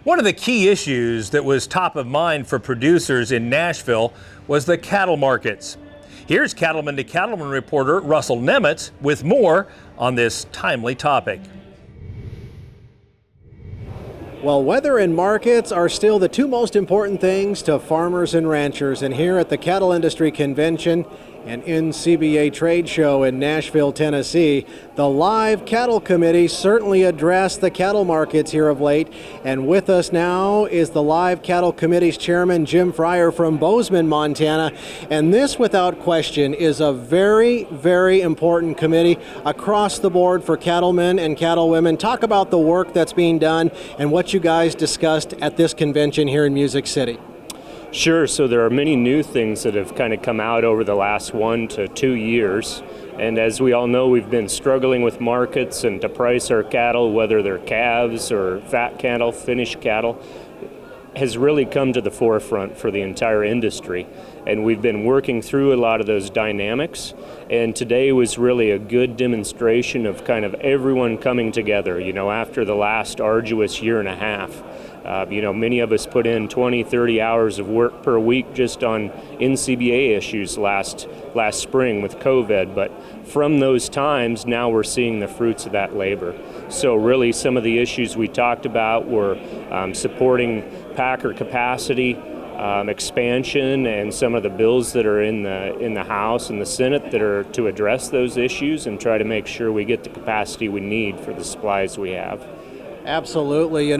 One of the key issues that was top of mind for producers in Nashville was the cattle markets. Here's Cattleman to Cattleman reporter Russell Nemitz with more on this timely topic. Well, weather and markets are still the two most important things to farmers and ranchers. And here at the Cattle Industry Convention and NCBA Trade Show in Nashville, Tennessee, the Live Cattle Committee certainly addressed the cattle markets here of late. And with us now is the Live Cattle Committee's chairman, Jim Fryer from Bozeman, Montana. And this, without question, is a very, very important committee across the board for cattlemen and cattlewomen. Talk about the work that's being done and what you guys discussed at this convention here in Music City. Sure. So there are many new things that have kind of come out over the last 1 to 2 years. And as we all know, we've been struggling with markets and to price our cattle, whether they're calves or fat cattle, finished cattle, has really come to the forefront for the entire industry. And we've been working through a lot of those dynamics. And today was really a good demonstration of kind of everyone coming together, after the last arduous year and a half. Many of us put in 20, 30 hours of work per week just on NCBA issues last spring with COVID. But from those times, now we're seeing the fruits of that labor. So really some of the issues we talked about were supporting packer capacity, expansion, and some of the bills that are in the House and the Senate that are to address those issues and try to make sure we get the capacity we need for the supplies we have. Absolutely.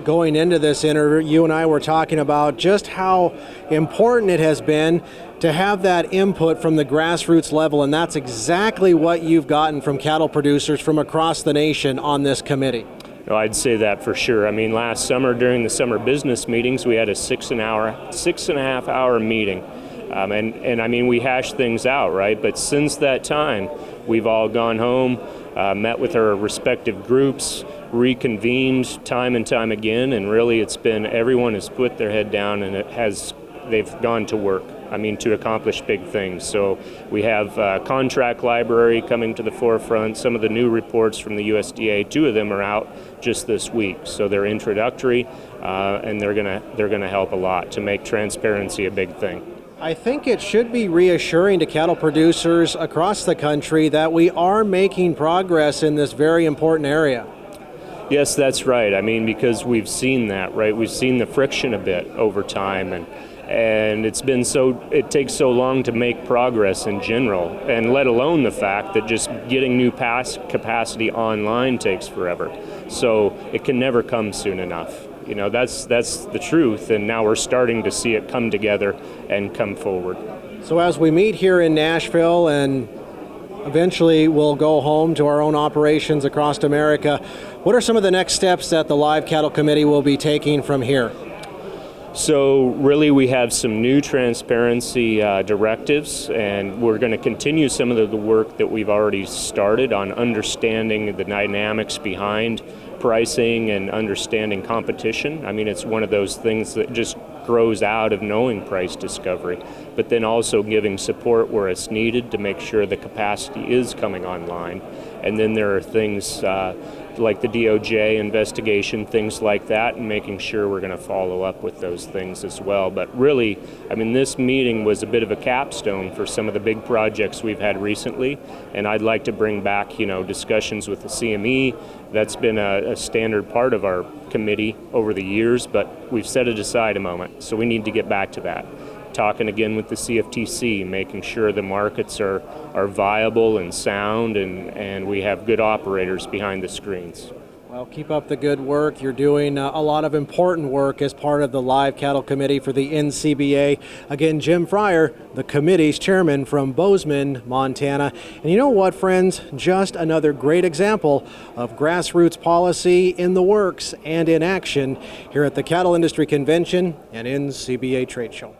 Going into this interview, you and I were talking about just how important it has been to have that input from the grassroots level, and that's exactly what you've gotten from cattle producers from across the nation on this committee. I'd say that for sure. Last summer during the summer business meetings, we had a 6.5 hour meeting. We hashed things out, right? But since that time, we've all gone home, met with our respective groups, reconvened time and time again, and really it's been everyone has put their head down and they've gone to work. To accomplish big things. So we have contract library coming to the forefront. Some of the new reports from the USDA, 2 of them are out just this week. So they're introductory, and they're gonna help a lot to make transparency a big thing. I think it should be reassuring to cattle producers across the country that we are making progress in this very important area. Yes, that's right. Because we've seen that, right? We've seen the friction a bit over time, and it takes so long to make progress in general, and let alone the fact that just getting new capacity online takes forever. So it can never come soon enough. That's the truth, and now we're starting to see it come together and come forward. So as we meet here in Nashville and eventually we'll go home to our own operations across America, what are some of the next steps that the Live Cattle Committee will be taking from here? So really we have some new transparency directives, and we're going to continue some of the work that we've already started on understanding the dynamics behind pricing and understanding competition. It's one of those things that just grows out of knowing price discovery, but then also giving support where it's needed to make sure the capacity is coming online. And then there are things like the DOJ investigation, things like that, and making sure we're going to follow up with those things as well. But really, this meeting was a bit of a capstone for some of the big projects we've had recently, and I'd like to bring back, discussions with the CME. That's been a standard part of our committee over the years, but we've set it aside a moment, so we need to get back to that. Talking again with the CFTC, making sure the markets are viable and sound, and we have good operators behind the screens. Well, keep up the good work. You're doing a lot of important work as part of the Live Cattle Committee for the NCBA. Again, Jim Fryer, the committee's chairman from Bozeman, Montana. And you know what, friends? Just another great example of grassroots policy in the works and in action here at the Cattle Industry Convention and NCBA Trade Show.